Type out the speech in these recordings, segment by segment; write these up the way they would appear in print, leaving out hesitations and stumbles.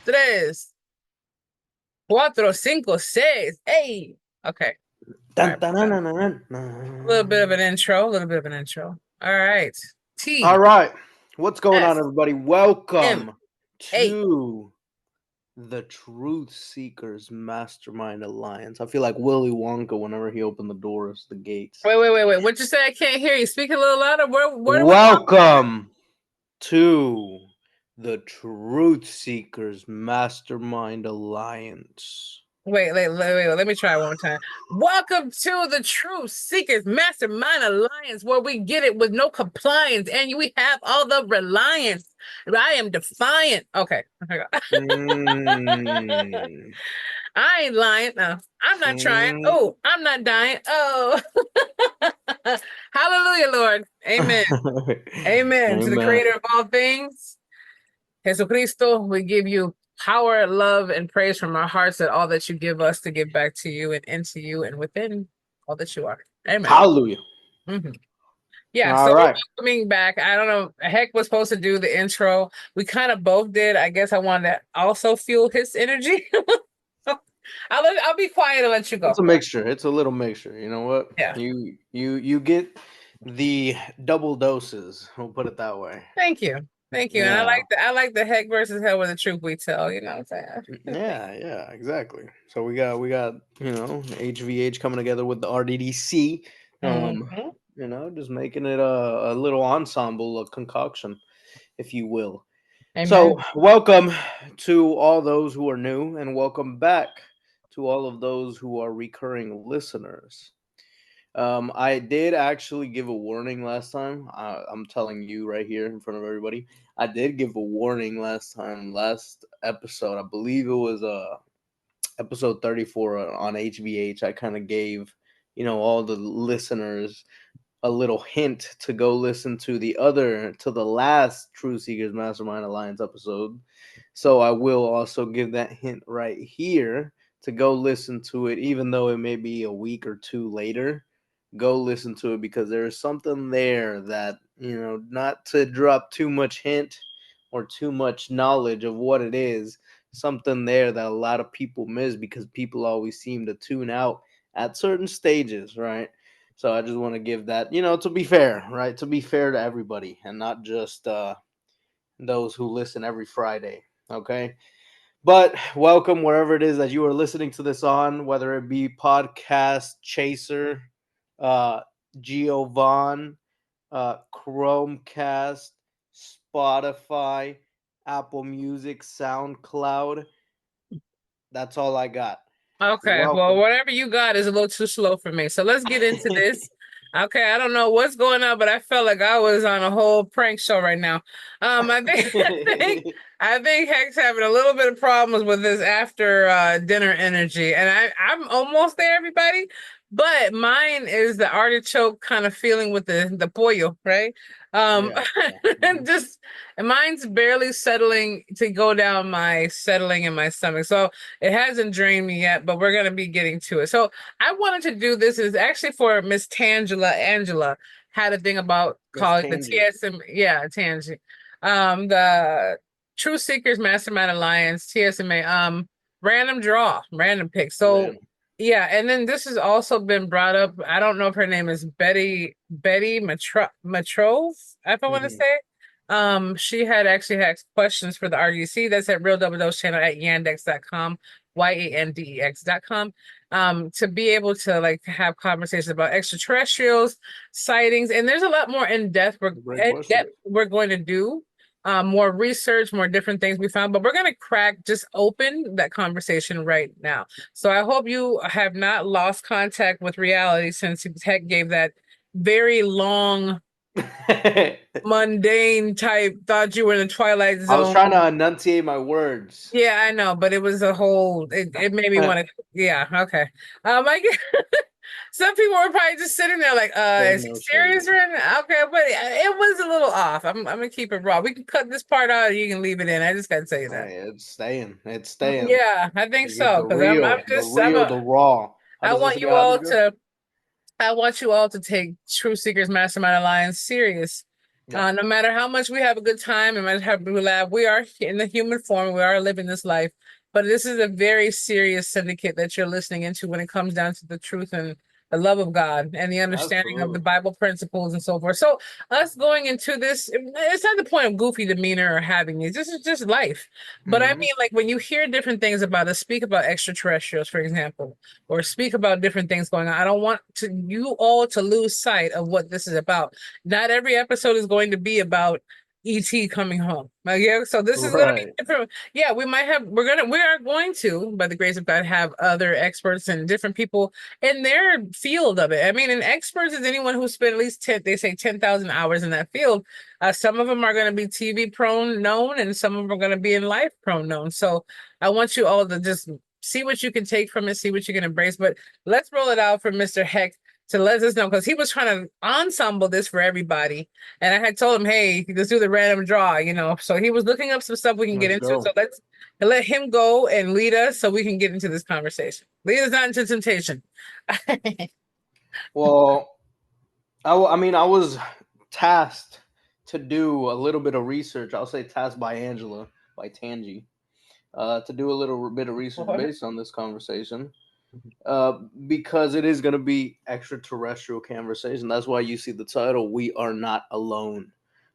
tres, cuatro, cinco, seis. Hey. Okay. All Dun, right. dun, dun, dun, dun, A little bit of dun. an intro. A little bit of an intro. All right. All T right. What's going on, S everybody? M Welcome A. to the Truth Seekers Mastermind Alliance. I feel like Willy Wonka whenever he opened the doors, the gates. Wait. What you say? I can't hear you. Speak a little louder. Where do we go? Welcome to the Truth Seekers Mastermind Alliance. Wait. Let me try one more time. Welcome to the True Seekers Mastermind Alliance, where we get it with no compliance and we have all the reliance. I am defiant. Okay. Mm. I ain't lying. No, I'm not trying. Mm. Oh, I'm not dying. Oh, hallelujah, Lord. Amen. Amen. To the Amen. creator of all things, Jesucristo, we give you power, love, and praise from our hearts that all that you give us to give back to you and into you and within all that you are. Amen. Hallelujah. hmm Yeah, All so we're right. welcoming back. I don't know. Heck was supposed to do the intro. We kind of both did. I guess I wanted to also fuel his energy. I'll be quiet and let you It's go. a mixture. It's a little mixture. You know what? Yeah. You get the double doses. We'll put it that way. Thank you. Thank you. And Yeah. I like the heck versus hell with the truth we tell, you know what I'm saying? Yeah, yeah, exactly. So we got, HVH coming together with the RDDC. Um, Mhm. just making it a little ensemble, a concoction, if you will. So, Amen. welcome to all those who are new, and welcome back to all of those who are recurring listeners. I did actually give a warning last time. I'm telling you right here in front of everybody. I did give a warning last time, last episode. I believe it was episode 34 on HVH. I kind of gave, all the listeners a little hint to go listen to the last True Seekers Mastermind Alliance episode. So I will also give that hint right here to go listen to it, even though it may be a week or two later. Go listen to it because there is something there that, not to drop too much hint or too much knowledge of what it is, something there that a lot of people miss because people always seem to tune out at certain stages, right? So I just want to give that, to be fair, right? To be fair to everybody and not just those who listen every Friday. Okay. But welcome wherever it is that you are listening to this on, whether it be Podcast Chaser, uh, Giovanni, Chromecast, Spotify, Apple Music, SoundCloud. That's all I got. Okay. Well, Welcome. whatever you got is a little too slow for me. So let's get into this. Okay, I don't know what's going on, but I felt like I was on a whole prank show right now. I think I think Heck's having a little bit of problems with his after dinner energy, and I'm almost there, everybody. But mine is the artichoke kind of feeling with the pollo, right? Um, Yeah. Mhm. just mine's barely settling to go down my settling in my stomach. So it hasn't drained me yet, but we're gonna be getting to it. So I wanted to do this is actually for Miss Tangela. Angela had a thing about Miss calling the Tangy. TSM, yeah, Tangi. The True Seekers Mastermind Alliance, TSMA, random draw, random pick. So Random. yeah, and then this has also been brought up. I don't know if her name is Betty Matrove, if I want to Mhm. say. She had actually had questions for the RUC. That's at Real Double Dose channel at yandex.com, yandex.com. To be able to like have conversations about extraterrestrials, sightings, and there's a lot more Great question. we're going to do. More research, more different things we found, but we're going to crack just open that conversation right now. So I hope you have not lost contact with reality since Tech gave that very long I mundane type, thought you were in the Twilight was Zone. trying to enunciate my words. Yeah, I know, but it was a whole it made me want to yeah, okay. I guess some people were probably just sitting there like, There's is he no shade. serious right now? Okay, but it was a little off. I'm gonna keep it raw. We can cut this part out or you can leave it in. I just gotta say that. Hey, it's staying. It's staying. Yeah, I think You get so. the Because real, the I'm real, a the raw. How I does this want go? you How does all it go? to I want you all to take True Seekers Mastermind Alliance serious. Yeah. No matter how much we have a good time, no matter how we laugh, we are in the human form. We are living this life. But this is a very serious syndicate that you're listening into when it comes down to the truth and the love of God and the understanding of the Absolutely. Bible principles and so forth. So us going into this, it's not the point of goofy demeanor or having these. This is just life. But I Hmm. mean, like when you hear different things about us, speak about extraterrestrials, for example, or speak about different things going on. I don't want you all to lose sight of what this is about. Not every episode is going to be about ET coming home. Like, yeah, so this is gonna be Right. different. Yeah, we are going to, by the grace of God, have other experts and different people in their field of it. I mean, an expert is anyone who spent at least 10,000 hours in that field. Some of them are going to be TV prone known, and some of them are going to be in life prone known. So I want you all to just see what you can take from it, see what you can embrace. But let's roll it out for Mr. Heck to let us know because he was trying to ensemble this for everybody. And I had told him, hey, let's do the random draw, you know. So he was looking up some stuff we can get Let's into. So go. let's let him go and lead us so we can get into this conversation. Lead us not into temptation. Well, I mean, I was tasked to do a little bit of research. I'll say tasked by Angela, by Tangi, to do a little bit of research What? based on this conversation. Because it is going to be extraterrestrial conversation. That's why you see the title, We Are Not Alone,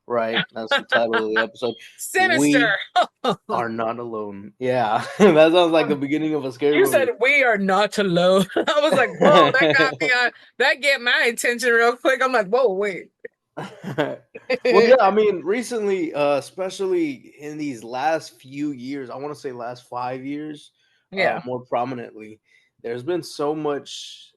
right? That's the title of the episode. Sinister. We are not alone. Yeah, that sounds like the beginning of a scary You said movie. we are not alone. I was like, whoa, that got me on that get my attention real quick. I'm like, whoa, wait. Well, yeah, I mean, recently, especially in these last few years, I want to say last 5 years, Yeah. more prominently, there's been so much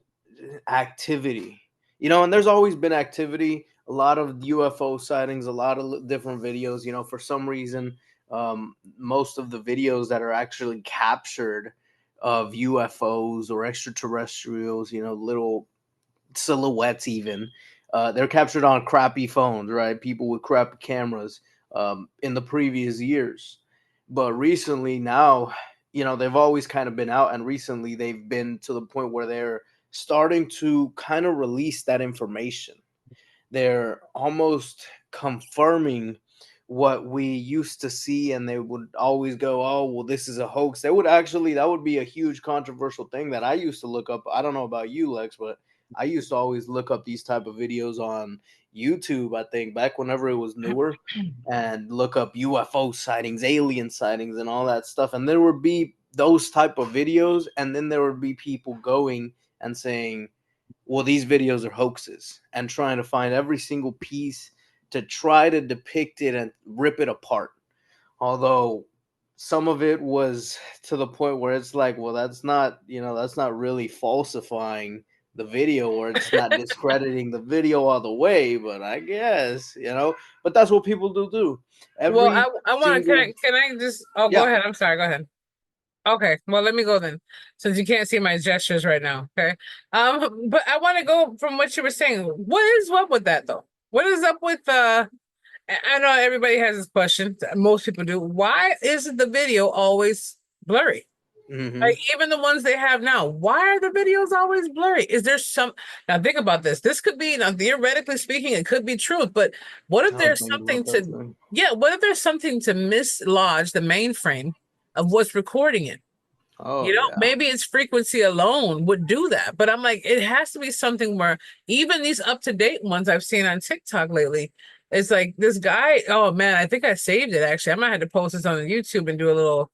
activity, you know, and there's always been activity, a lot of UFO sightings, a lot of different videos, you know, for some reason, most of the videos that are actually captured of UFOs or extraterrestrials, you know, little silhouettes even they're captured on crappy phones, right? People with crappy cameras in the previous years, but recently now, you know, they've always kind of been out, and recently they've been to the point where they're starting to kind of release that information. They're almost confirming what we used to see, and they would always go, oh well, this is a hoax. They would actually, that would be a huge controversial thing that I used to look up. I don't know about you, Lex, but I used to always look up these type of videos on YouTube, I think back whenever it was newer, and look up UFO sightings, alien sightings, and all that stuff, and there would be those type of videos, and then there would be people going and saying, well, these videos are hoaxes, and trying to find every single piece to try to depict it and rip it apart. Although some of it was to the point where it's like, well, that's not, you know, that's not really falsifying the video, or it's not discrediting the video all the way, but I guess, you know, but that's what people do. Well, Every I want to single, can I just oh go yeah. ahead. I'm sorry, go ahead. Okay, well let me go then, since you can't see my gestures right now. Okay. But I want to go from what you were saying. What is up with that though? What is up with I know everybody has this question. Most people do. Why isn't the video always blurry? Hmm. Like even the ones they have now, why are the videos always blurry? Is there some now think about this. This could be now theoretically speaking, it could be truth, but what if I was there's thinking something about that to too. yeah, what if there's something to mislodge the mainframe of what's recording it? You Oh know, yeah. maybe its frequency alone would do that. But I'm like, it has to be something where even these up-to-date ones I've seen on TikTok lately, it's like this guy, oh man, I think I saved it actually. I might have to post this on YouTube and do a little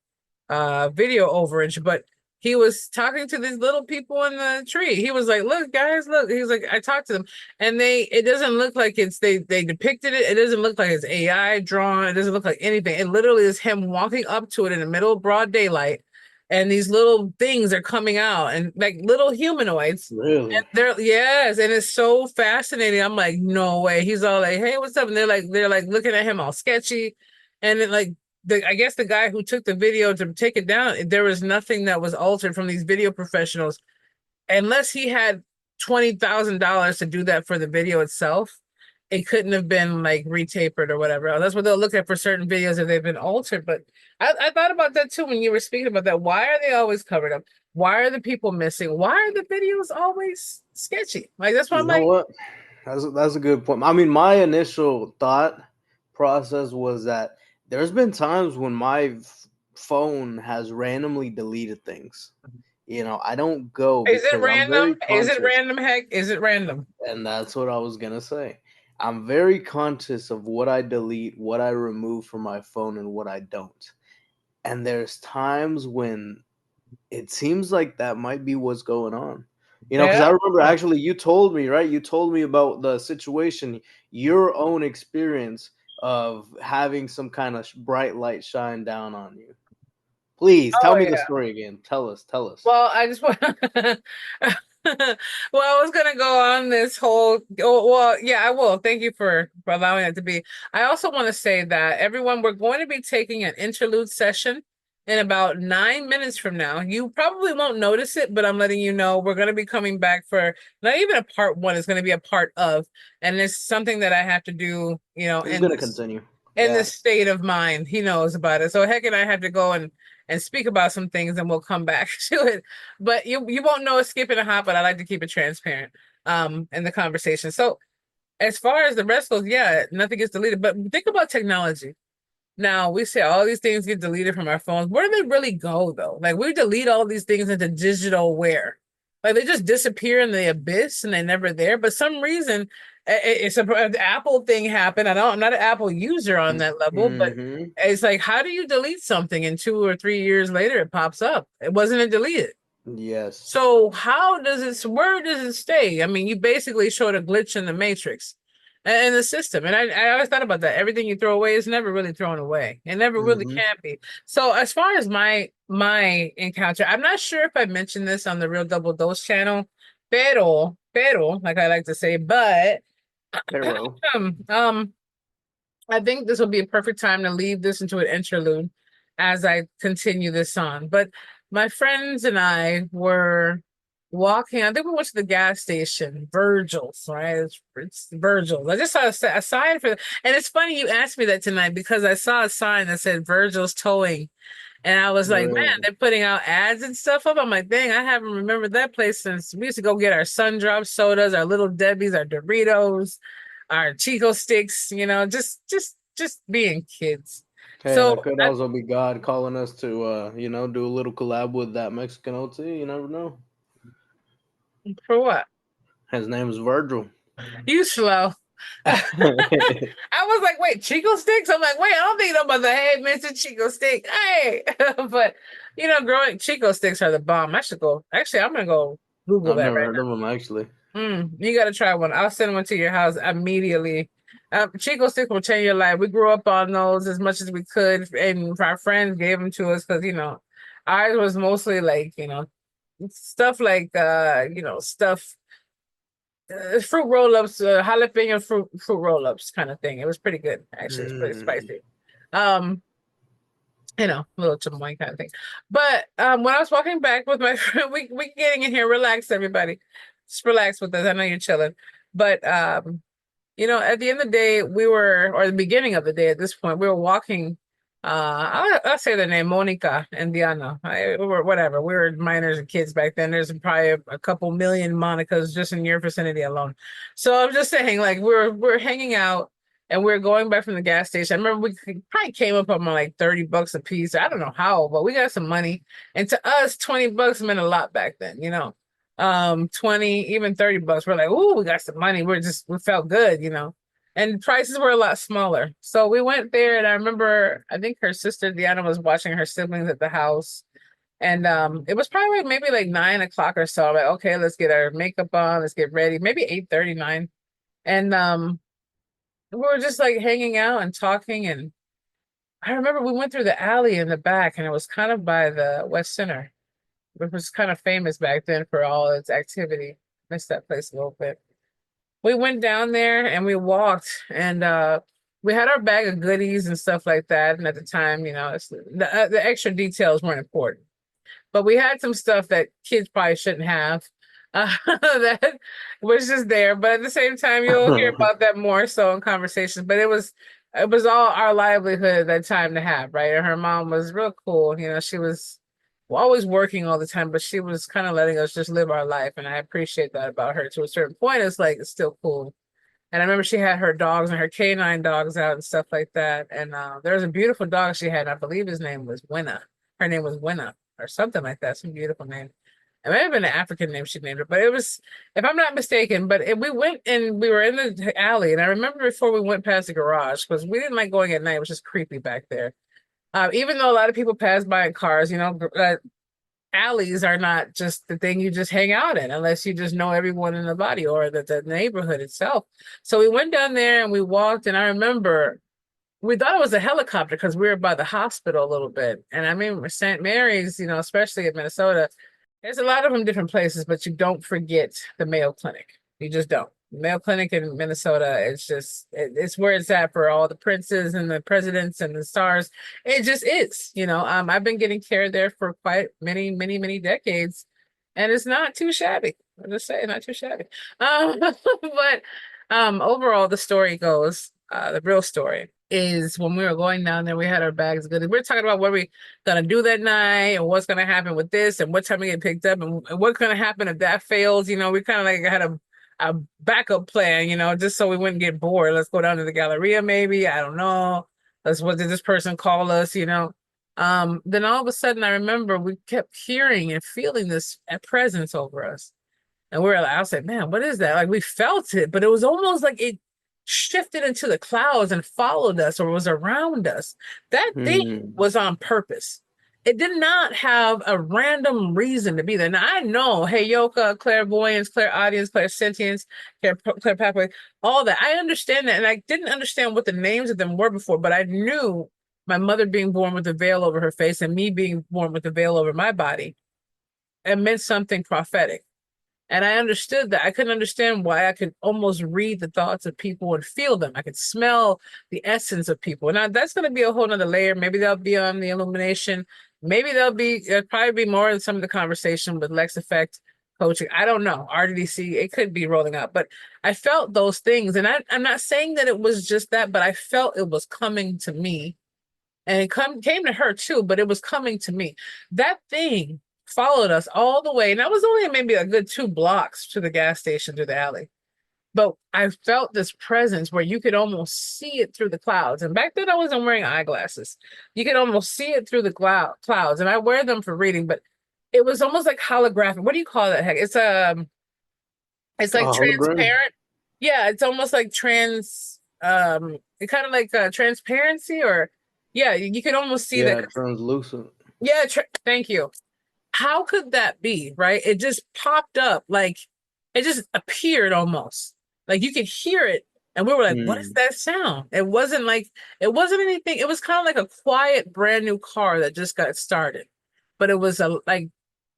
video overage, but he was talking to these little people in the tree. He was like, look guys, look. He was like, I talked to them, and it doesn't look like it's they depicted it. It doesn't look like it's AI drawn. It doesn't look like anything. It literally is him walking up to it in the middle of broad daylight, and these little things are coming out and like little humanoids. And Really? they're yes, and it's so fascinating. I'm like, no way. He's all like, hey, what's up? And they're like looking at him all sketchy. And then like I guess the guy who took the video to take it down, there was nothing that was altered from these video professionals, unless he had $20,000 to do that for the video itself. It couldn't have been like retapered or whatever. That's what they'll look at for certain videos if they've been altered. But I thought about that too when you were speaking about that. Why are they always covered up? Why are the people missing? Why are the videos always sketchy? Like that's why You I'm know like, what? That's a good point. I mean, my initial thought process was that there's been times when my phone has randomly deleted things. You know, I don't go Is it because I'm very random? Is it conscious, random, Heck? Is it random? and that's what I was gonna say. I'm very conscious of what I delete, what I remove from my phone, and what I don't. And there's times when it seems like that might be what's going on. You know, because Yeah. I remember actually you told me, right? You told me about the situation, your own experience of having some kind of bright light shine down on you. Please tell Oh me the yeah. story again. Tell us. Tell us. Well, I just want. Well, I was gonna go on this whole. Well, yeah, I will. Thank you for allowing it to be. I also want to say that everyone, we're going to be taking an interlude session in about 9 minutes from now. You probably won't notice it, but I'm letting you know we're going to be coming back for not even a part one. It's going to be a part of, and it's something that I have to do. It's gonna continue. In Yeah. this state of mind. He knows about it. So Heck and I have to go and speak about some things, and we'll come back to it. But you won't know a skip and a hop, but I like to keep it transparent in the conversation. So as far as the rest goes, yeah, nothing gets deleted. But think about technology. Now we say all these things get deleted from our phones. Where do they really go though? Like we delete all these things into digital where? Like they just disappear in the abyss and they're never there. But some reason it's an Apple thing happened. I'm not an Apple user on that level, but Mm-hmm. it's like how do you delete something and 2 or 3 years later it pops up? It wasn't deleted. Yes. So how does it, where does it stay? I mean, you basically showed a glitch in the matrix and the system. And I always thought about that. Everything you throw away is never really thrown away. It never really Mm-hmm. can be. So as far as my encounter, I'm not sure if I mentioned this on the Real Double Dose channel, pero, like I like to say, but Pero. um, um, I think this will be a perfect time to leave this into an interlude as I continue this on. But my friends and I were walking. I think we went to the gas station, Virgil's, right? It's Virgil's. I just saw a sign for, and it's funny you asked me that tonight because I saw a sign that said Virgil's Towing. And I was like, man, Really. they're putting out ads and stuff up. I'm like, dang, I haven't remembered that place since we used to go get our Sun Drop sodas, our Little Debbie's, our Doritos, our Chico sticks, just being kids. Hey, that So could also be God calling us to do a little collab with that Mexican OT. You never know. for what? His name is Virgil. You slow. I was like, wait, Chico sticks? I'm like, wait, I don't think nobody's like, hey, Mr. Chico stick. Hey. But growing Chico sticks are the bomb. I should go. Actually, I'm gonna go Google I've that never right heard of him actually. You got to try one. I'll send one to your house immediately. Chico Stick will change your life. We grew up on those as much as we could, and our friends gave them to us because ours was mostly like stuff like stuff fruit roll-ups, jalapeno fruit roll-ups kind of thing. It was pretty good actually. It's pretty Mm. spicy. Um, little chamoy kind of thing. But when I was walking back with my friend, we getting in here, relax, everybody. Just relax with us. I know you're chilling. But at the end of the day, or the beginning of the day at this point, we were walking. I'll say their name, Monica and Diana. Whatever. We were minors and kids back then. There's probably a couple million Monicas just in your vicinity alone. So I'm just saying, like, we're hanging out and we're going back from the gas station. I remember we probably came up on like $30 a piece. I don't know how, but we got some money. And to us, $20 meant a lot back then. 20, even $30. We're like, ooh, we got some money. We felt good. And prices were a lot smaller. So we went there and I remember I think her sister Diana was watching her siblings at the house. And it was probably maybe like 9 o'clock or so. I'm like, okay, let's get our makeup on, let's get ready. Maybe 8:39. And we were just like hanging out and talking. And I remember we went through the alley in the back and it was kind of by the West Center, which was kind of famous back then for all its activity. Missed that place a little bit. We went down there and we walked and we had our bag of goodies and stuff like that. And at the time, the extra details weren't important, but we had some stuff that kids probably shouldn't have that was just there. But at the same time, you'll hear about that more so in conversations. But it was all our livelihood at that time to have, right? And her mom was real cool. She was always working all the time, but she was kind of letting us just live our life. And I appreciate that about her to a certain point. It's like, it's still cool. And I remember she had her dogs and her canine dogs out and stuff like that. And there was a beautiful dog she had. I believe his name was Winna. Her name was Winna or something like that. Some beautiful name. It may have been an African name she named it, but it was, if I'm not mistaken, we went and we were in the alley. And I remember before we went past the garage, because we didn't like going at night. It was just creepy back there. Even though a lot of people pass by in cars, alleys are not just the thing you just hang out in unless you just know everyone in the body or the neighborhood itself. So we went down there and we walked, and I remember we thought it was a helicopter because we were by the hospital a little bit. And I mean, St. Mary's, especially in Minnesota, there's a lot of them different places, but you don't forget the Mayo Clinic. You just don't. Mayo Clinic in Minnesota, it's where it's at for all the princes and the presidents and the stars. It just is, I've been getting care there for quite many, many, many decades, and it's not too shabby. I'm just saying, not too shabby. But overall, the story goes, the real story is when we were going down there, we had our bags good. We were talking about what we gonna do that night and what's gonna happen with this and what time we get picked up and what's gonna happen if that fails. We kind of like had a backup plan, just so we wouldn't get bored. Let's go down to the Galleria, maybe. I don't know. What did this person call us, Then all of a sudden I remember we kept hearing and feeling this presence over us. And we were like, I was like, man, what is that? Like we felt it, but it was almost like it shifted into the clouds and followed us or was around us. That thing was on purpose. It did not have a random reason to be there. Now I know Heyoka, clairvoyance, clairaudience, clairsentience, clairpathway, all that. I understand that. And I didn't understand what the names of them were before, but I knew my mother being born with a veil over her face and me being born with a veil over my body, it meant something prophetic. And I understood that. I couldn't understand why I could almost read the thoughts of people and feel them. I could smell the essence of people. Now that's going to be a whole nother layer. Maybe they'll be on the illumination. Maybe there'll probably be more in some of the conversation with Lex Effect coaching. I don't know. RDC, it could be rolling out, but I felt those things. And I'm not saying that it was just that, but I felt it was coming to me. And it came to her too, but it was coming to me. That thing followed us all the way. And that was only maybe a good 2 blocks to the gas station through the alley. But I felt this presence where you could almost see it through the clouds. And back then I wasn't wearing eyeglasses. You could almost see it through the clouds. And I wear them for reading, but it was almost like holographic. What do you call that? Heck, it's like transparent. Yeah, it's almost like it kind of like transparency or yeah, you can almost see that. Translucent. Yeah, thank you. How could that be, right? It just popped up, like it just appeared almost. Like you could hear it. And we were like, what is that sound? It wasn't anything. It was kind of like a quiet, brand new car that just got started. But it was like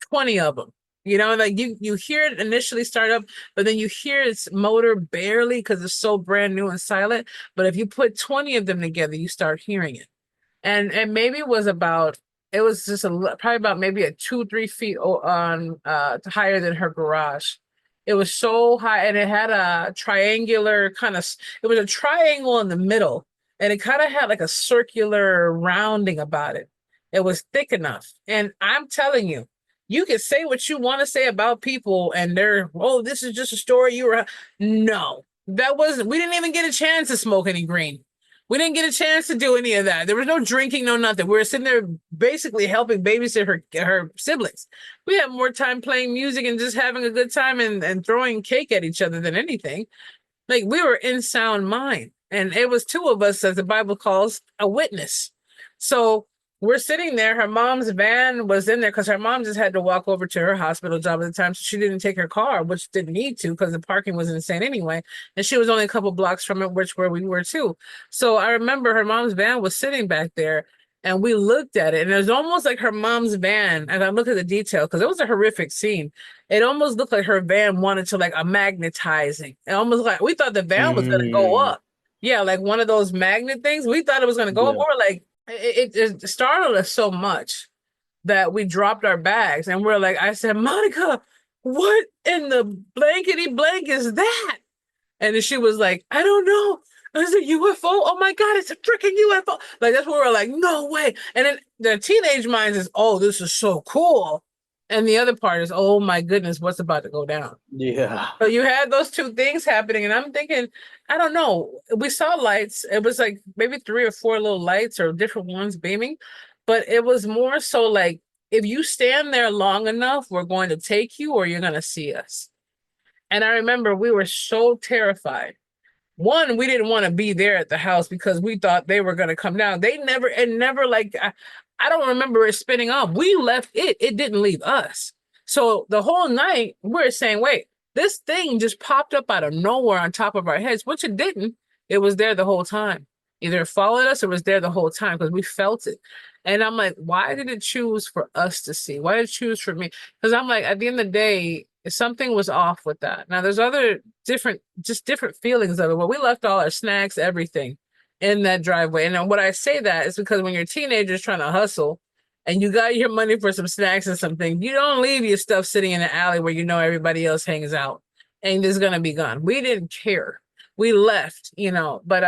20 of them. Like you hear it initially start up, but then you hear its motor barely because it's so brand new and silent. But if you put 20 of them together, you start hearing it. And maybe it was just probably about maybe a 2-3 feet on higher than her garage. It was so high, and it had a triangular it was a triangle in the middle, and it kind of had like a circular rounding about it. It was thick enough. And I'm telling you, you can say what you want to say about people, and this is just a story no, we didn't even get a chance to smoke any green. We didn't get a chance to do any of that. There was no drinking, no nothing. We were sitting there basically helping babysit her siblings. We had more time playing music and just having a good time and throwing cake at each other than anything. Like we were in sound mind. And it was 2 of us, as the Bible calls, a witness. So we're sitting there. Her mom's van was in there because her mom just had to walk over to her hospital job at the time. So she didn't take her car, which didn't need to because the parking was insane anyway. And she was only a couple blocks from it, where we were too. So I remember her mom's van was sitting back there and we looked at it. And it was almost like her mom's van. And I looked at the detail because it was a horrific scene. It almost looked like her van wanted to like a magnetizing. It almost like we thought the van was going to go up. Yeah, like one of those magnet things. We thought it was going to go up. Or like, it startled us so much that we dropped our bags and we're like, I said, Monica, what in the blankety blank is that? And then she was like, I don't know. It's a UFO. Oh my God, it's a freaking UFO. Like that's where we're like, no way. And then the teenage minds is, oh, this is so cool. And the other part is, oh my goodness, what's about to go down? Yeah. So you had those two things happening, and I'm thinking, I don't know. We saw lights. It was like maybe three or four little lights or different ones beaming, but it was more so like if you stand there long enough, we're going to take you or you're going to see us. And I remember we were so terrified. One, we didn't want to be there at the house because we thought they were going to come down. They never, and never like, I don't remember it spinning off. We left it, it didn't leave us. So the whole night, we're saying, wait, this thing just popped up out of nowhere on top of our heads, which it didn't. It was there the whole time. Either it followed us or was there the whole time because we felt it. And I'm like, why did it choose for us to see? Why did it choose for me? Because I'm like, at the end of the day, something was off with that. Now there's other different, just different feelings of it. But we left all our snacks, everything in that driveway. And what I say that is because when you're teenagers trying to hustle and you got your money for some snacks and something, you don't leave your stuff sitting in the alley where you know everybody else hangs out and it's gonna be gone. We didn't care. We left, but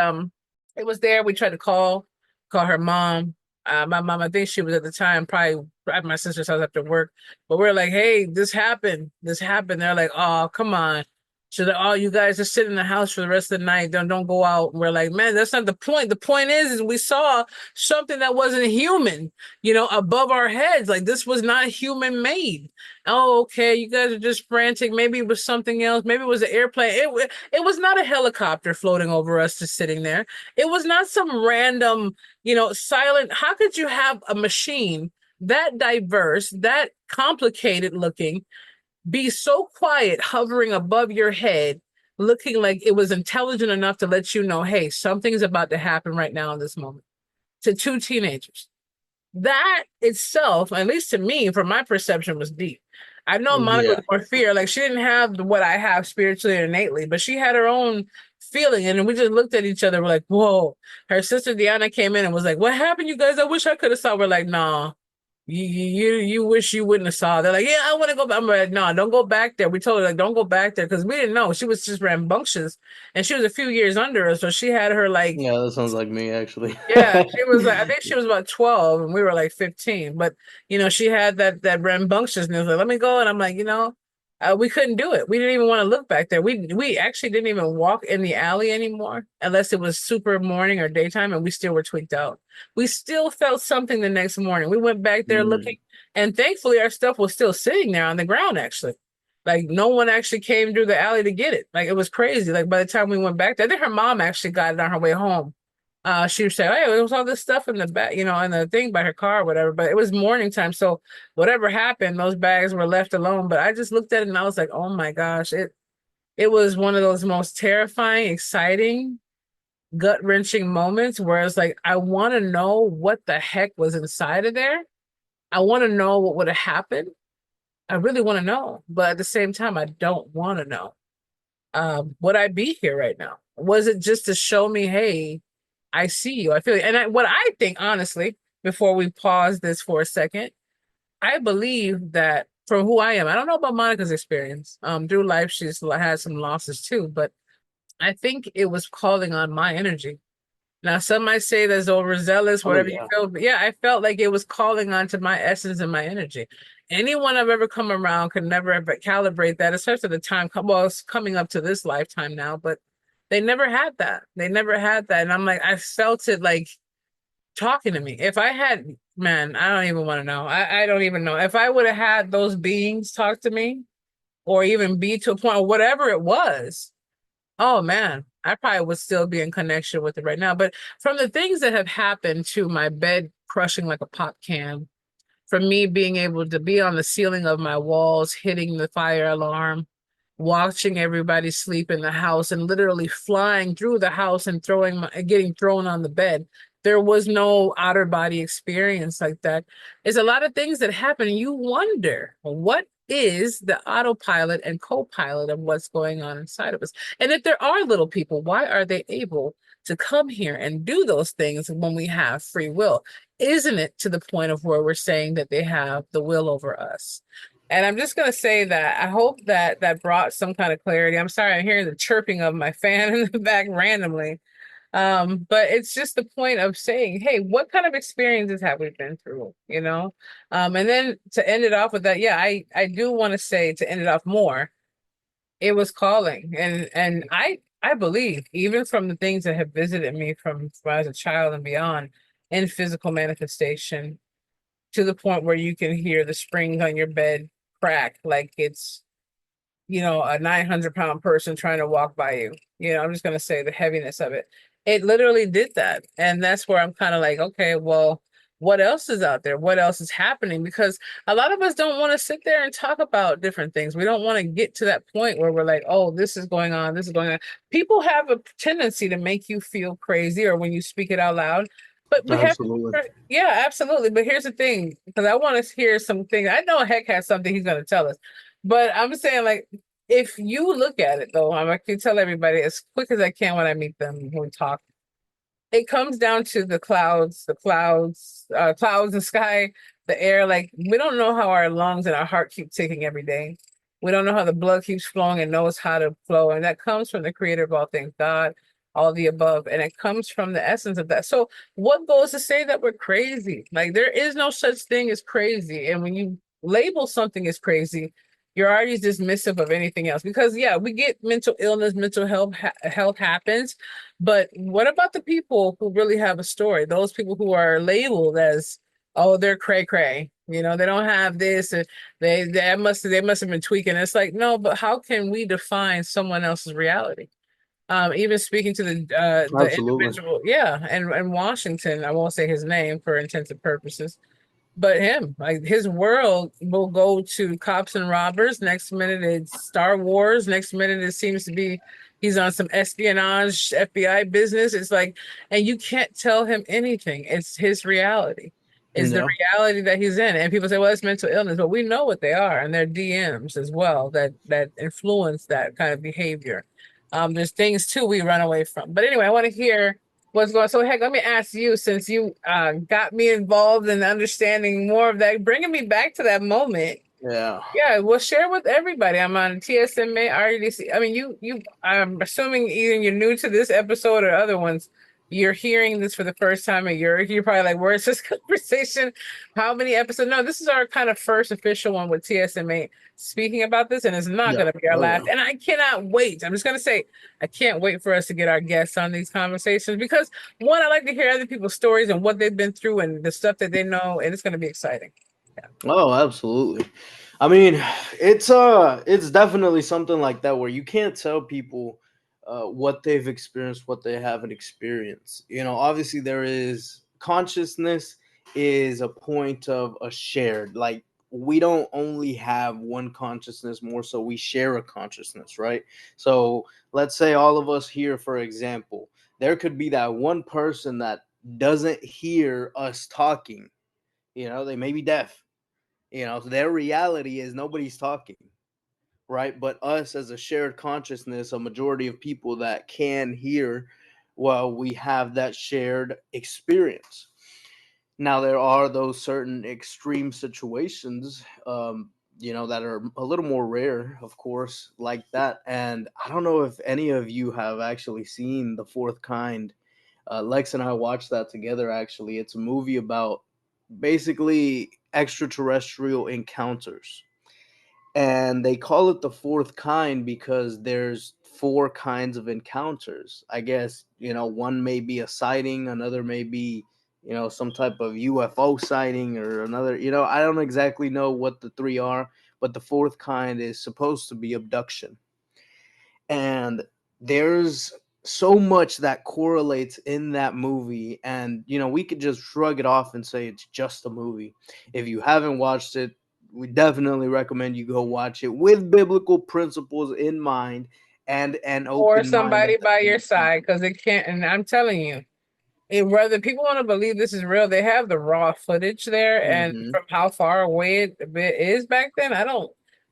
it was there. We tried to call her mom. My mom, I think she was at the time probably at my sister's house after work. But we're like, hey, this happened. This happened. They're like, oh, come on. She's like, oh, you guys just sit in the house for the rest of the night. Don't go out. And we're like, man, that's not the point. The point is we saw something that wasn't human, above our heads. Like this was not human made. Oh, okay. You guys are just frantic. Maybe it was something else. Maybe it was an airplane. It was not a helicopter floating over us just sitting there. It was not some random, silent. How could you have a machine that diverse, that complicated looking, be so quiet, hovering above your head, looking like it was intelligent enough to let you know, hey, something's about to happen right now in this moment to two teenagers? That itself, at least to me, from my perception, was deep. I know Monica Yeah. was more fear. Like she didn't have what I have spiritually or innately, but she had her own feeling. And we just looked at each other. We're like, whoa. Her sister Deanna came in and was like, what happened, you guys? I wish I could have saw. We're like, nah. You wish you wouldn't have saw. They're like, yeah, I want to go back. I'm like, no, don't go back there. We told her like, don't go back there because we didn't know. She was just rambunctious, and she was a few years under us, so she had her like, Yeah, that sounds like me actually. yeah, she was like, I think she was about 12 and we were like 15. But she had that rambunctiousness. Like, let me go. And I'm like, we couldn't do it. We didn't even want to look back there. We actually didn't even walk in the alley anymore unless it was super morning or daytime, and we still were tweaked out. We still felt something the next morning. We went back there looking, and thankfully our stuff was still sitting there on the ground actually. Like no one actually came through the alley to get it. Like it was crazy. Like by the time we went back there, I think her mom actually got it on her way home. She would say, hey, there was all this stuff in the back, in the thing by her car or whatever, but it was morning time. So whatever happened, those bags were left alone. But I just looked at it and I was like, oh my gosh, it was one of those most terrifying, exciting, gut-wrenching moments where it's like, I want to know what the heck was inside of there. I want to know what would have happened. I really want to know. But at the same time, I don't want to know. Would I be here right now? Was it just to show me, hey, I see you. I feel you. And what I think, honestly, before we pause this for a second, I believe that from who I am, I don't know about Monica's experience. Through life, she's had some losses too, but I think it was calling on my energy. Now, some might say that's overzealous, Oh whatever you yeah. feel, but yeah, I felt like it was calling on to my essence and my energy. Anyone I've ever come around could never ever calibrate that, especially the time, well, it's coming up to this lifetime now, but they never had that. They never had that. And I'm like, I felt it like talking to me. If I had, man, I don't even want to know. I don't even know. If I would have had those beings talk to me or even be to a point or whatever it was, oh man, I probably would still be in connection with it right now. But from the things that have happened to my bed crushing like a pop can, from me being able to be on the ceiling of my walls, hitting the fire alarm, watching everybody sleep in the house, and literally flying through the house and getting thrown on the bed. There was no outer body experience like that. It's a lot of things that happen, and you wonder what is the autopilot and co-pilot of what's going on inside of us. And if there are little people, why are they able to come here and do those things when we have free will? Isn't it to the point of where we're saying that they have the will over us? And I'm just going to say that I hope that brought some kind of clarity. I'm sorry, I'm hearing the chirping of my fan in the back randomly. But it's just the point of saying, hey, what kind of experiences have we been through, you know? And then to end it off with that, yeah, I do want to say to end it off more, it was calling. And I believe, even from the things that have visited me from when I was a child and beyond, in physical manifestation, to the point where you can hear the springs on your bed crack like it's, a 900-pound person trying to walk by you. I'm just going to say the heaviness of it. It literally did that. And that's where I'm kind of like, okay, well, what else is out there? What else is happening? Because a lot of us don't want to sit there and talk about different things. We don't want to get to that point where we're like, oh, this is going on, this is going on. People have a tendency to make you feel crazy or when you speak it out loud. But have, Absolutely. yeah, absolutely. But here's the thing, because I want to hear something. I know Heck has something he's going to tell us. But I'm saying, like, if you look at it though, I can tell everybody as quick as I can when I meet them when we talk. It comes down to clouds, the sky, the air. Like we don't know how our lungs and our heart keep ticking every day. We don't know how the blood keeps flowing and knows how to flow. And that comes from the creator of all things, God, all the above. And it comes from the essence of that. So what goes to say that we're crazy? Like there is no such thing as crazy. And when you label something as crazy, you're already dismissive of anything else. Because yeah, we get mental illness, mental health happens, but what about the people who really have a story? Those people who are labeled as, oh, they're cray cray. They don't have this, and they must have been tweaking. It's like, no, but how can we define someone else's reality? Even speaking to the Absolutely. individual, yeah, and Washington, I won't say his name for intensive purposes, but him, like his world will go to cops and robbers. Next minute it's Star Wars. Next minute it seems to be he's on some espionage FBI business. It's like, and you can't tell him anything. It's his reality. It's the Yeah. reality that he's in. And people say, well, it's mental illness, but we know what they are, and they're DMs as well that influence that kind of behavior. There's things too we run away from. But anyway, I want to hear what's going on. So, Heck, let me ask you, since you got me involved in understanding more of that, bringing me back to that moment. Yeah. Yeah, well, share with everybody. I'm on TSMA, REDC. I mean, I'm assuming either you're new to this episode or other ones. You're hearing this for the first time, and you're probably like, "Where's this conversation? How many episodes?" No, this is our kind of first official one with TSMA speaking about this, and it's not Yeah. going to be our Oh yeah. last. And I cannot wait. I'm just going to say, I can't wait for us to get our guests on these conversations because one, I like to hear other people's stories and what they've been through and the stuff that they know, and it's going to be exciting. Yeah. Oh, absolutely. I mean, it's definitely something like that where you can't tell people what they've experienced, what they haven't experienced. Obviously there is consciousness is a point of a shared, like we don't only have one consciousness, more so we share a consciousness, right? So let's say all of us here, for example, there could be that one person that doesn't hear us talking. They may be deaf. So their reality is nobody's talking, right? But us as a shared consciousness, a majority of people that can hear, well, we have that shared experience. Now, there are those certain extreme situations, that are a little more rare, of course, like that. And I don't know if any of you have actually seen The Fourth Kind. Lex and I watched that together, actually. It's a movie about basically extraterrestrial encounters. And they call it the fourth kind because there's four kinds of encounters. I guess, one may be a sighting, another may be, some type of UFO sighting, or another, I don't exactly know what the three are, but the fourth kind is supposed to be abduction. And there's so much that correlates in that movie, and we could just shrug it off and say it's just a movie. If you haven't watched it, we definitely recommend you go watch it with biblical principles in mind and an Or open mind somebody at the by your same side time. because it can't. And I'm telling you, whether people want to believe this is real, they have the raw footage there, and Hmm. from how far away it is back then,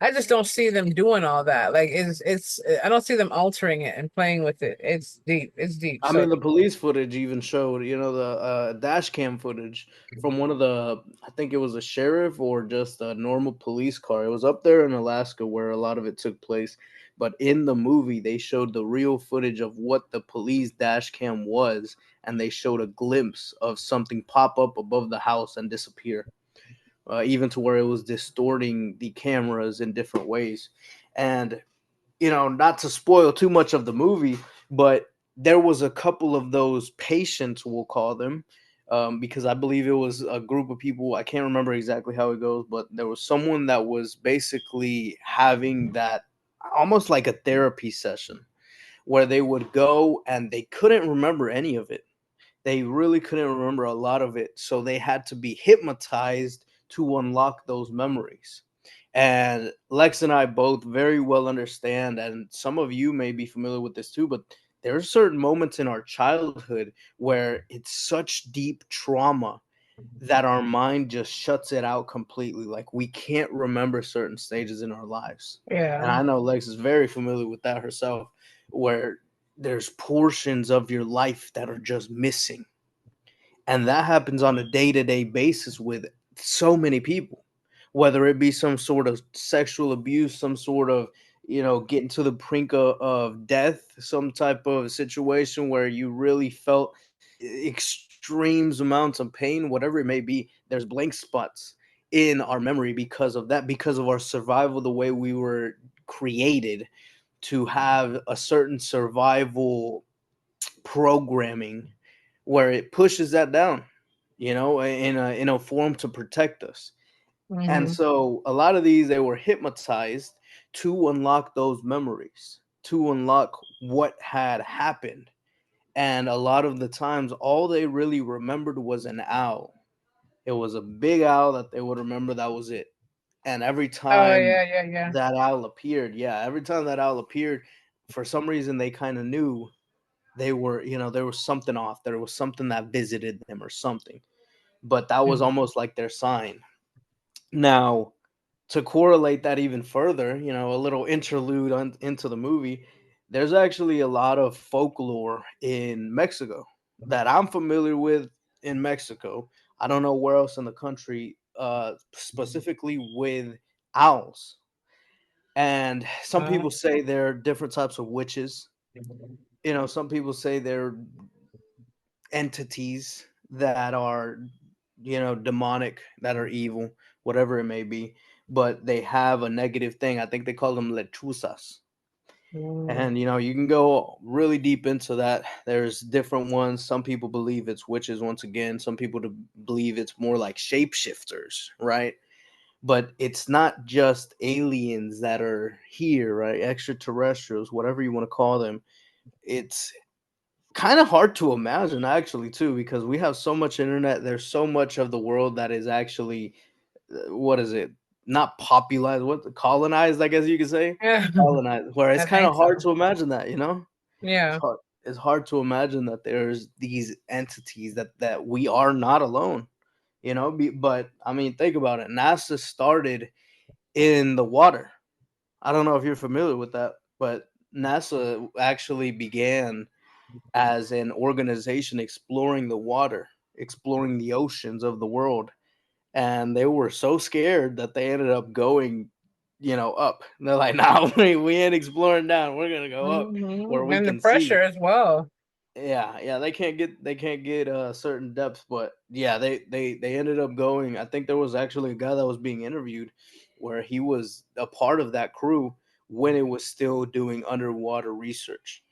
I just don't see them doing all that. Like I don't see them altering it and playing with it. It's deep. It's deep. I So mean, the police footage even showed, the dash cam footage from one of the, I think it was a sheriff or just a normal police car. It was up there in Alaska where a lot of it took place. but in the movie they showed the real footage of what the police dash cam was, and they showed a glimpse of something pop up above the house and disappear, even to where it was distorting the cameras in different ways. And not to spoil too much of the movie, but there was a couple of those patients, we'll call them, because I believe it was a group of people. I can't remember exactly how it goes, but there was someone that was basically having that almost like a therapy session where they would go and they couldn't remember any of it. They really couldn't remember a lot of it. So they had to be hypnotized to unlock those memories. And Lex and I both very well understand, and some of you may be familiar with this too, but there are certain moments in our childhood where it's such deep trauma that our mind just shuts it out completely. Like we can't remember certain stages in our lives. And Yeah. I know Lex is very familiar with that herself, where there's portions of your life that are just missing. And that happens on a day-to-day basis with so many people, whether it be some sort of sexual abuse, some sort of getting to the brink of death, some type of situation where you really felt extremes amounts of pain, whatever it may be. There's blank spots in our memory because of that, because of our survival, the way we were created to have a certain survival programming where it pushes that down, in a form to protect us. And Hmm. so a lot of these, they were hypnotized to unlock those memories, to unlock what had happened. And a lot of the times, all they really remembered was an owl. It was a big owl that they would remember. That was it. And every Oh time yeah, yeah, yeah. that owl appeared, yeah, every time that owl appeared, for some reason they kind of knew there was something off. There was something that visited them or something. But that was Mhm. almost like their sign. Now, to correlate that even further, a little interlude into the movie, there's actually a lot of folklore in Mexico that I'm familiar with in Mexico. I don't know where else in the country, specifically with owls. And some Uh, people say they're different types of witches. Some people say they're entities that are demonic, that are evil, whatever it may be, but they have a negative thing. I think they call them lechuzas. mm, And you can go really deep into that. There's different ones. Some people believe it's witches, once again. Some people believe it's more like shapeshifters, right? But it's not just aliens that are here, right? Extraterrestrials, whatever you want to call them. It's kind of hard to imagine, actually, too, because we have so much internet. There's so much of the world that is actually, what is it, not popularized, what, colonized, I guess you could say. yeah, Colonized, where it's I kind think of hard so. to imagine that, it's Yeah. hard, it's hard to imagine that there's these entities that we are not alone, but I mean, think about it. NASA started in the water. I don't know if you're familiar with that, but NASA actually began as an organization exploring the water, exploring the oceans of the world. And they were so scared that they ended up going, up. And they're like, no, we ain't exploring down. We're gonna go up where we And the can pressure see. as well. Yeah, yeah, they can't get certain depths, but yeah, they ended up going. I think there was actually a guy that was being interviewed where he was a part of that crew when it was still doing underwater research.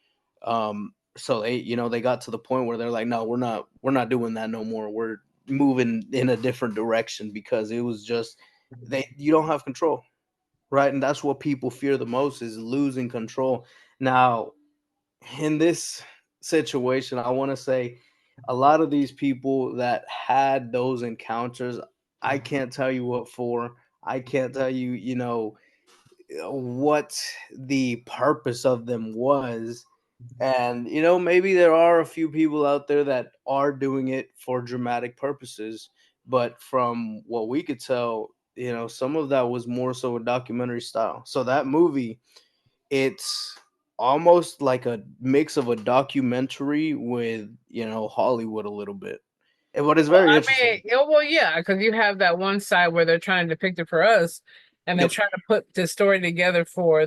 So they got to the point where they're like, no, we're not doing that no more. We're moving in a different direction because it was just you don't have control, right? And that's what people fear the most, is losing control. Now, in this situation, I want to say a lot of these people that had those encounters, I can't tell you what for. I can't tell you, what the purpose of them was. And, maybe there are a few people out there that are doing it for dramatic purposes. But from what we could tell, some of that was more so a documentary style. So that movie, it's almost like a mix of a documentary with, Hollywood a little bit. And what is Well, very I interesting. mean, well, yeah, because you have that one side where they're trying to depict it for us, and they're Yep. trying to put the story together for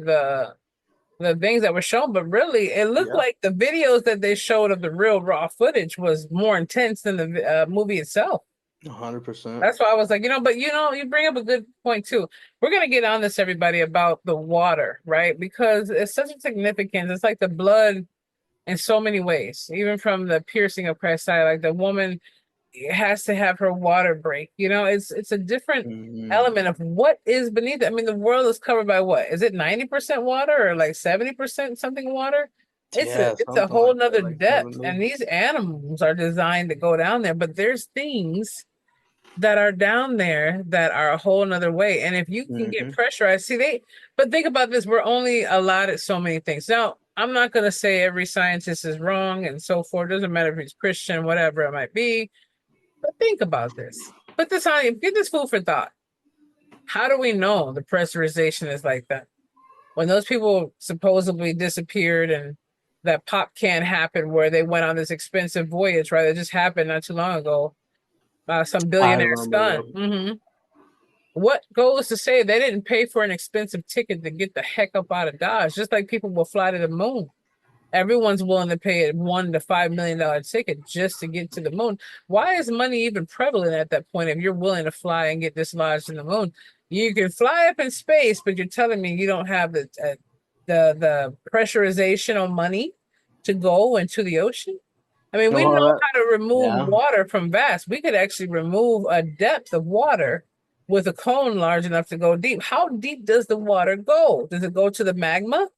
the things that were shown, but really it looked Yeah. like the videos that they showed of the real raw footage was more intense than the movie itself. 100%. That's why I was like, but you bring up a good point too. We're gonna get on this, everybody, about the water, right? Because it's such a significance. It's like the blood in so many ways, even from the piercing of Christ's side. Like the woman has to have her water break. It's a different element of what is beneath it. I mean, the world is covered by what? Is it 90% water or like 70% something water? It's a Yeah, it's a something whole like that, nother like depth. 70. And these animals are designed to go down there, but there's things that are down there that are a whole nother way. And if you can get pressurized, but think about this, we're only allotted so many things. Now, I'm not going to say every scientist is wrong and so forth. Doesn't matter if he's Christian, whatever it might be. But think about this. Put this on, get this food for thought. How do we know the pressurization is like that? When those people supposedly disappeared and that pop can happen where they went on this expensive voyage, right? It just happened not too long ago. Some I billionaire's remember. son. What goes to say they didn't pay for an expensive ticket to get the heck up out of Dodge? Just like people will fly to the moon. Everyone's willing to pay a $1 to $5 million ticket just to get to the moon. Why is money even prevalent at that point if you're willing to fly and get dislodged in the moon? You can fly up in space, but you're telling me you don't have the pressurization on money to go into the ocean? I mean, we know Well, how to remove yeah. water from vast. We could actually remove a depth of water with a cone large enough to go deep. How deep does the water go? Does it go to the magma?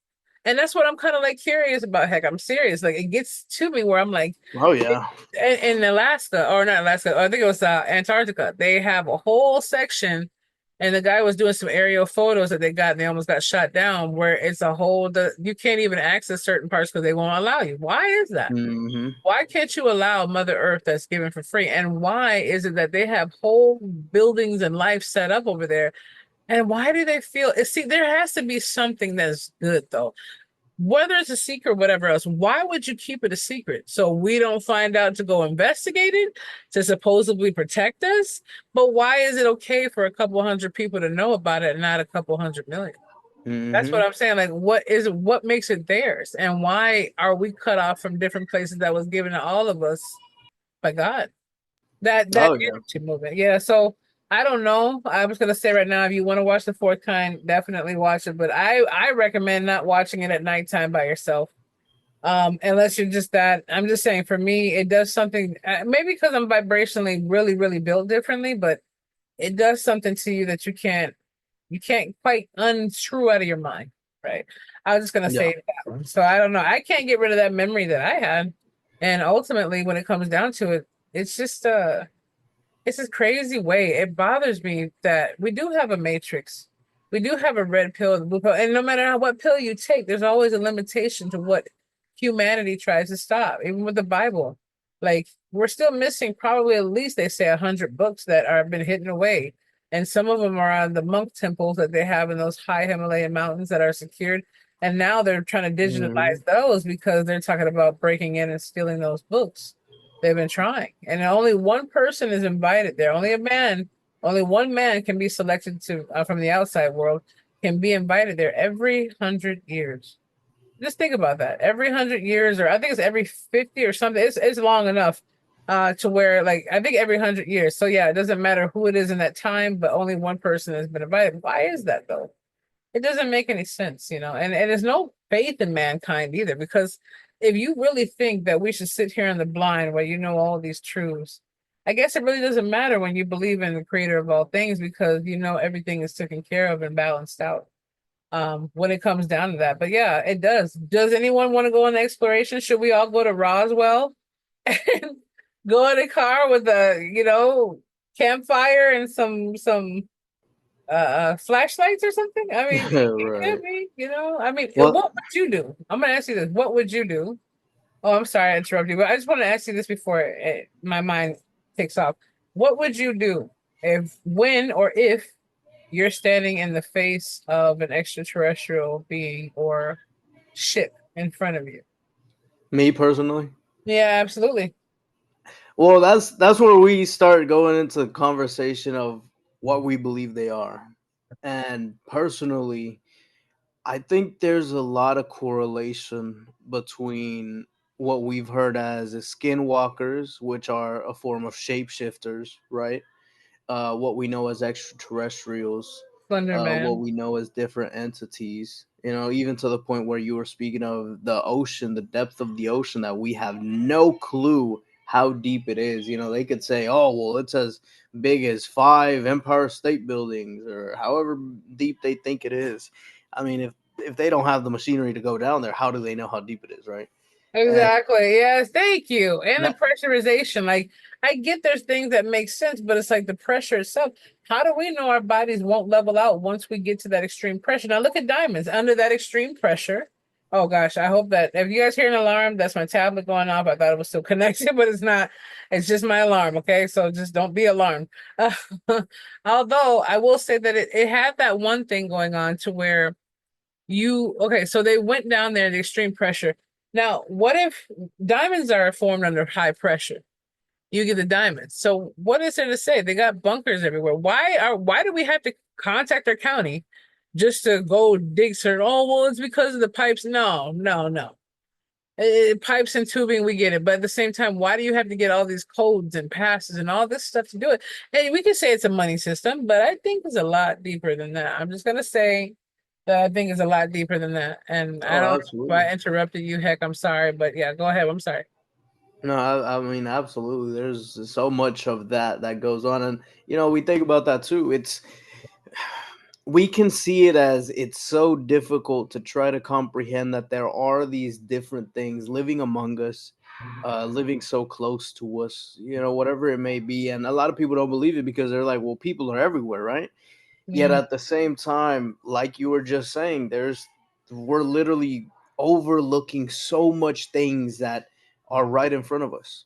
And that's what I'm kind of like curious about. Heck, I'm serious. Like it gets to me where I'm like, Oh yeah. in Alaska, or not Alaska, I think it was Antarctica. They have a whole section, and the guy was doing some aerial photos that they got, and they almost got shot down. Where it's you can't even access certain parts because they won't allow you. Why is that? Why can't you allow Mother Earth that's given for free? And why is it that they have whole buildings and life set up over there? And why do they feel? See, there has to be something that's good though. Whether it's a secret or whatever else, why would you keep it a secret? So we don't find out to go investigate it, to supposedly protect us? But why is it okay for a couple hundred people to know about it and not a couple hundred million? That's what I'm saying. Like, what makes it theirs? And why are we cut off from different places that was given to all of us by God? That Oh yeah. energy movement. Yeah. So I don't know. I was gonna say right now, if you want to watch The Fourth Kind, definitely watch it. But I recommend not watching it at nighttime by yourself. Unless you're just that. I'm just saying, for me, it does something. Maybe because I'm vibrationally really, really built differently, but it does something to you that you can't quite unscrew out of your mind, right? I was just gonna Yeah. say that one. So I don't know. I can't get rid of that memory that I had. And ultimately, when it comes down to it, it's this crazy way. It bothers me that we do have a matrix. We do have a red pill and a blue pill. And no matter what pill you take, there's always a limitation to what humanity tries to stop, even with the Bible. Like we're still missing probably at least they say 100 books that are been hidden away. And some of them are on the monk temples that they have in those high Himalayan mountains that are secured. And now they're trying to digitalize those because they're talking about breaking in and stealing those books. They've been trying, and only one person is invited there. Only one man can be selected to from the outside world can be invited there every 100 years. Just think about that. Every 100 years, or I think it's every 50 or something. It's long enough to where like I think every 100 years. So yeah, it doesn't matter who it is in that time, but only one person has been invited. Why is that though? It doesn't make any sense, and there's no faith in mankind either, because if you really think that we should sit here in the blind where you know all these truths, I guess it really doesn't matter when you believe in the creator of all things, because you know everything is taken care of and balanced out when it comes down to that. But yeah, it does. Does anyone want to go on exploration? Should we all go to Roswell and go in a car with a campfire and some flashlights or something? I mean, it Right. could be, I mean, Well, what would you do? I'm gonna ask you this. What would you do? Oh, I'm sorry I interrupted you, but I just want to ask you this before my mind takes off. What would you do when or if you're standing in the face of an extraterrestrial being or ship in front of you? me personally. Yeah, absolutely. Well, that's where we start going into the conversation of what we believe they are. And personally, I think there's a lot of correlation between what we've heard as skinwalkers, which are a form of shapeshifters, right? What we know as extraterrestrials, Slender what Man. we know as different entities. You know, even to the point where you were speaking of the ocean, the depth of the ocean, that we have no clue how deep it is. You know, they could say, "Oh, well, it's as big as 5 Empire State Buildings," or however deep they think it is. I mean, if they don't have the machinery to go down there, how do they know how deep it is, right? And Exactly. Yes, thank you. And the that, pressurization. Like, I get there's things that make sense, but it's like the pressure itself. How do we know our bodies won't level out once we get to that extreme pressure? Now look at diamonds under that extreme pressure. Oh gosh, I hope that if you guys hear an alarm, that's my tablet going off. I thought it was still connected, but it's not. It's just my alarm. Okay, so just don't be alarmed. Although I will say that it had that one thing going on to where okay, so they went down there in the extreme pressure. Now, what if diamonds are formed under high pressure? You get the diamonds. So what is there to say? They got bunkers everywhere. Why do we have to contact our county just to go dig certain? Oh, well, it's because of the pipes. No, no, no. Pipes and tubing, we get it. But at the same time, why do you have to get all these codes and passes and all this stuff to do it? Hey, we can say it's a money system, but I think it's a lot deeper than that. I'm just gonna say that I think it's a lot deeper than that. And I oh, don't know if absolutely. I interrupted you. Heck, I'm sorry, but yeah, go ahead. I'm sorry. No, I mean, absolutely. There's so much of that goes on, and we think about that too. We can see it as it's so difficult to try to comprehend that there are these different things living among us, living so close to us. Whatever it may be, and a lot of people don't believe it because they're like, "Well, people are everywhere, right?" Yet Mhm. at the same time, like you were just saying, we're literally overlooking so much things that are right in front of us.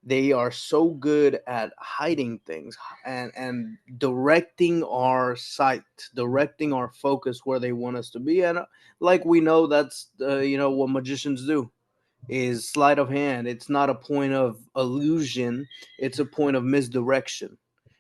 They are so good at hiding things and directing our sight, directing our focus where they want us to be. And like we know, that's what magicians do is sleight of hand. It's not a point of illusion, it's a point of misdirection,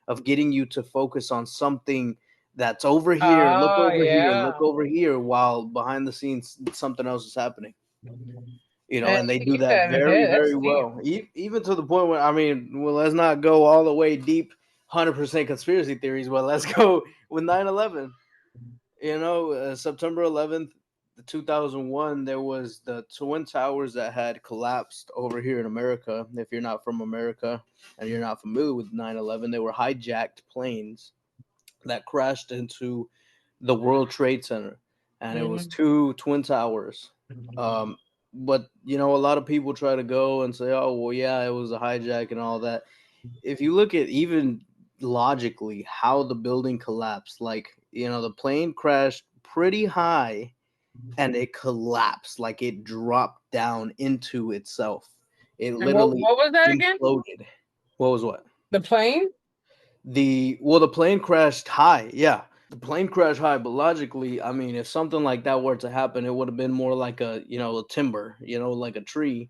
of getting you to focus on something that's Oh over here, look yeah. over here, while behind the scenes something else is happening. And And they you do keep that that in the very, head. That's very deep. well. Even to the point where, I mean, well, let's not go all the way deep, 100% conspiracy theories, but let's go with 9/11. September 11th, 2001, there was the Twin Towers that had collapsed over here in America. If you're not from America and you're not familiar with 9/11, they were hijacked planes that crashed into the World Trade Center, and it was Mhm. two Twin Towers. Um, but a lot of people try to go and say, "Oh, well, yeah, it was a hijack and all that." If you look at even logically how the building collapsed, like the plane crashed pretty high and it collapsed, like it dropped down into itself. It And literally what was that again? imploded. What was what? The plane? The plane crashed high. Yeah, the plane crashed high, but logically, I mean, if something like that were to happen, it would have been more like a timber, like a tree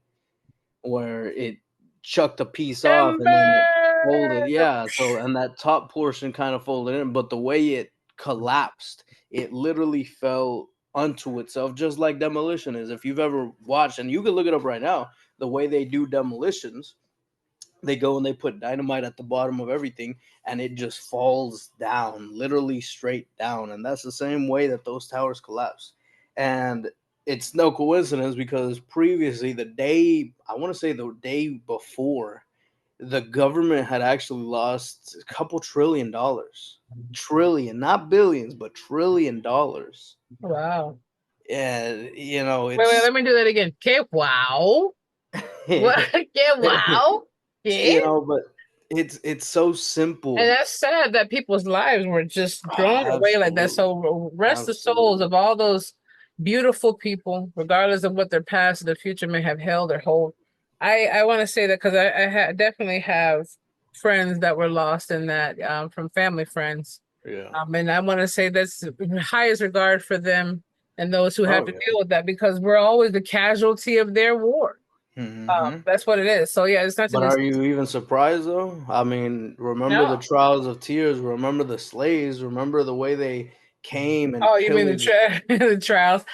where it chucked a piece off and then it folded. Timber. Yeah, so and that top portion kind of folded in, but the way it collapsed, it literally fell unto itself, just like demolition is. If you've ever watched, and you can look it up right now, the way they do demolitions, they go and they put dynamite at the bottom of everything and it just falls down, literally straight down. And that's the same way that those towers collapse. And it's no coincidence because previously, I want to say the day before, the government had actually lost a couple $1 trillion. Trillion, not billions, but $1 trillion. Wow. And Wait, it's let me do that again. Okay, wow. What? Okay, wow. Yeah. but it's so And simple. that's sad that people's lives were just thrown Oh, away like that. absolutely. So rest the souls Absolutely. of all those beautiful people, regardless of what their past or their future may have held or hold. I want to say that because definitely have friends that were lost in that from family friends. Yeah. And I want to say that's the highest regard for them and those who have Oh, to yeah. deal with that because we're always the casualty of their war. Hmm. That's what it is. So yeah, it's not to But dis are you even surprised though? I mean, remember the no. trials of tears, remember the slaves, remember the way they came and Oh, you mean the pillaged. the trials?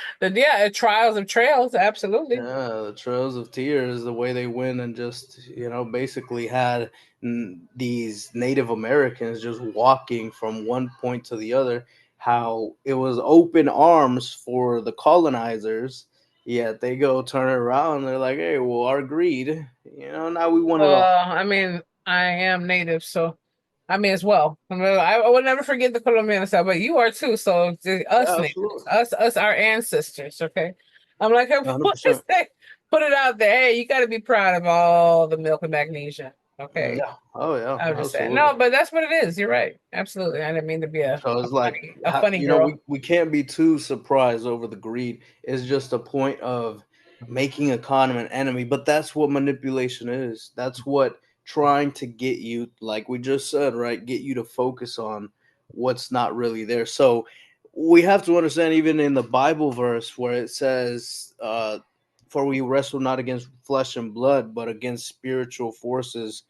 Trials of trails, absolutely. Yeah, the Trails of Tears, the way they went and just, basically had these Native Americans just walking from one point to the other, how it was open arms for the colonizers, yet they go turn it around. They're like, hey, well, our greed, now we want it all. Well, I mean, I am native, so I mean as well. I will never forget the Colombian side, but you are too. So us Yeah, natives, absolutely. us, our ancestors. Okay, I'm like, $100%. put it out there. Hey, you got to be proud of all the milk and magnesia. Okay, Yeah. Oh, yeah, I was just saying. absolutely. No, but that's what it is. You're right. Absolutely. I didn't mean to be So it's like, a funny we, girl. we can't be too surprised over the greed. It's just a point of making a con an enemy. But that's what manipulation is. That's what trying to get you, like we just said, right? Get you to focus on what's not really there. So we have to understand, even in the Bible verse where it says, for we wrestle not against flesh and blood, but against spiritual forces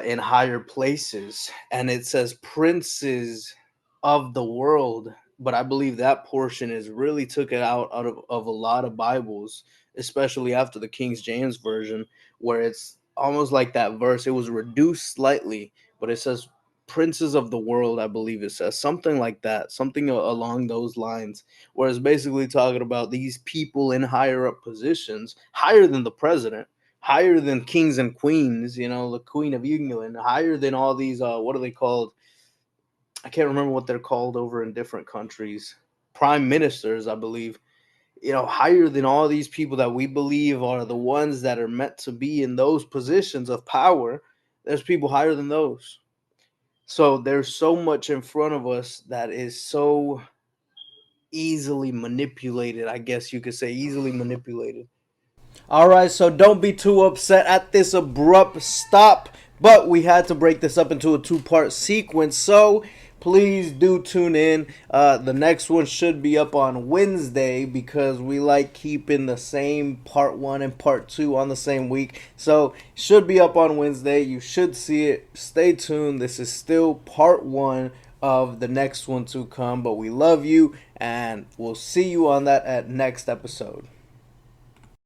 in higher places, and it says princes of the world. But I believe that portion is really took it out of a lot of Bibles, especially after the King James version, where it's almost like that verse. It was reduced slightly, but it says princes of the world. I believe it says something like that, something along those lines, where it's basically talking about these people in higher up positions, higher than the president, higher than kings and queens, the Queen of England, higher than all these what are they called? I can't remember what they're called over in different countries. Prime ministers, I believe. Higher than all these people that we believe are the ones that are meant to be in those positions of power. There's people higher than those. So there's so much in front of us that is so easily manipulated, I guess you could say, easily manipulated. All right, so don't be too upset at this abrupt stop, but we had to break this up into a two-part sequence, so please do tune in. The next one should be up on Wednesday because we like keeping the same part one and part two on the same week. So should be up on Wednesday. You should see it. Stay tuned. This is still part one of the next one to come, but we love you and we'll see you on that at next episode.